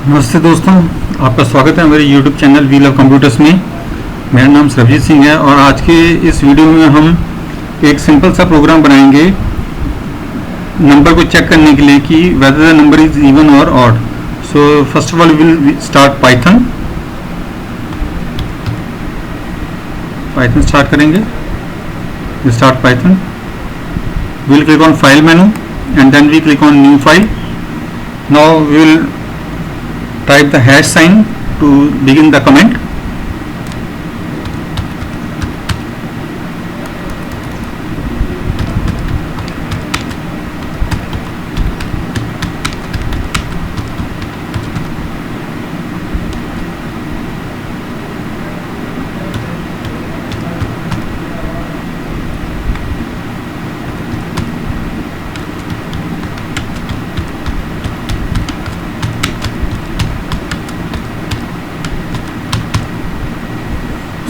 नमस्ते दोस्तों, आपका स्वागत है मेरे YouTube channel we love computers में। मेरा नाम सरबजीत सिंह है और आज के इस वीडियो में हम एक सिंपल सा प्रोग्राम बनाएंगे नंबर को चेक करने के लिए कि whether the number is even और odd. So first of all will start Python start करेंगे। Start Python, we'll click on file menu and then we click on new file. Now we will type the hash sign to begin the comment.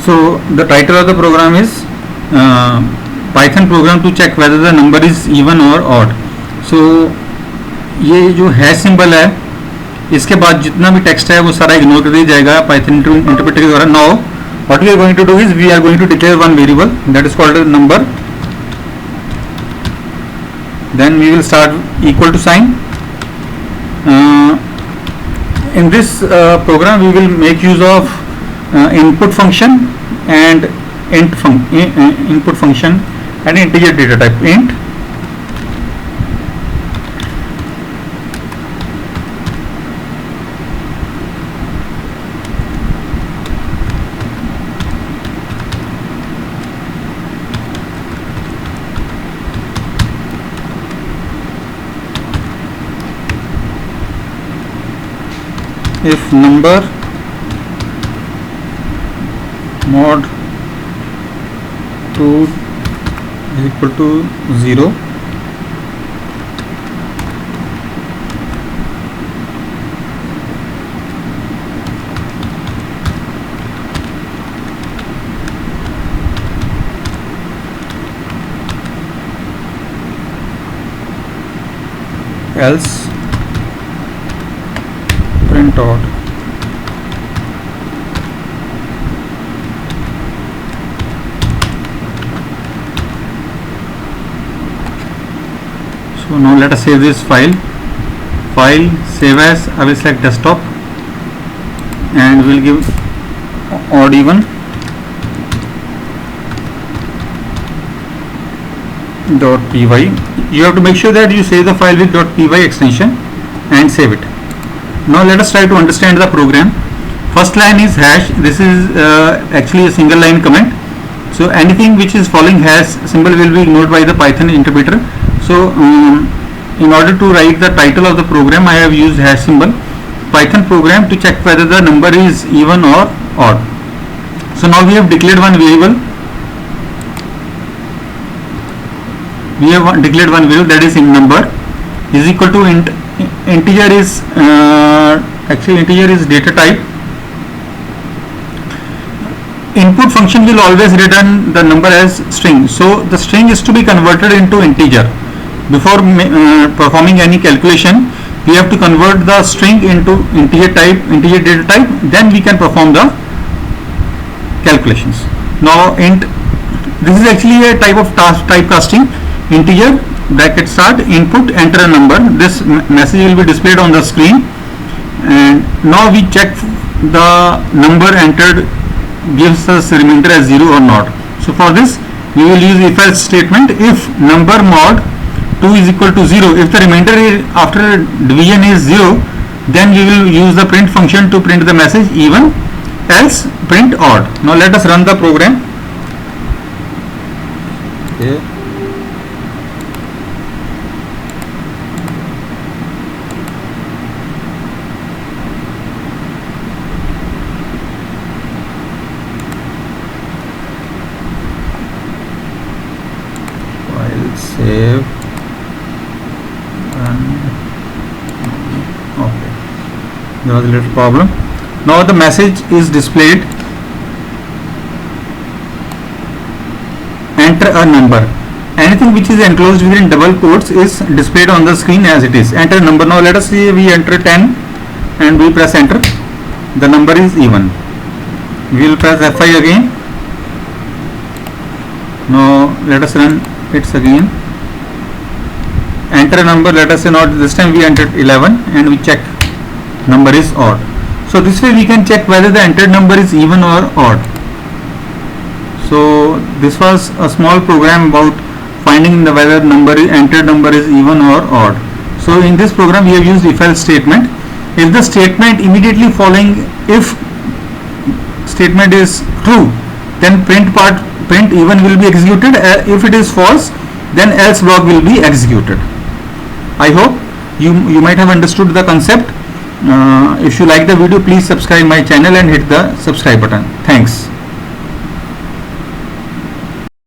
So the title of the program is Python program to check whether the number is even or odd. So ये जो hash symbol है इसके बाद जितना भी text है वो सारा इग्नोर कर दिया जाएगा पाइथन इंटरप्रेटर के द्वारा। Now what we are going to do is we are going to declare one variable that is called number. Then we will start equal to sign. In this program we will make use of input function and input function and integer data type int. If number mod 2 is equal to 0, else print odd. So now let us save this file. Save as. I will select desktop and we'll give odd even .py. You have to make sure that you save the file with .py extension and save it. Now let us try to understand the program. First line is hash. This is actually a single line comment. So anything which is following hash symbol will be ignored by the Python interpreter. So in order to write the title of the program, I have used hash symbol. Python program to check whether the number is even or odd. So now we have declared one variable. We have declared one variable that is in number is equal to int. Integer is actually integer is data type. Input function will always return the number as string. So the string is to be converted into integer. Before performing any calculation, we have to convert the string into integer data type. Then we can perform the calculations. Now int. This is actually a type of typecasting. Integer bracket start input enter a number. This message will be displayed on the screen, and now we check the number entered gives us remainder as 0 or not. So for this we will use if else statement. If number mod 2 is equal to 0, if the remainder after division is 0, then we will use the print function to print the message even, else print odd. Now let us run the program. Okay. Save and okay, there was a little problem. Now the message is displayed. Enter a number. Anything which is enclosed within double quotes is displayed on the screen as it is. Enter number. Now let us see, we enter 10 and we press enter. The number is even. We will press F5 again. Now let us run it again. Enter a number. Let us say not this time we entered 11 and we check number is odd. So this way we can check whether the entered number is even or odd. So this was a small program about finding the whether entered number is even or odd. So in this program we have used if else statement. If the statement immediately following if statement is true, then print even will be executed. If it is false, then else block will be executed. I hope you might have understood the concept. If you like the video, please subscribe my channel and hit the subscribe button. Thanks.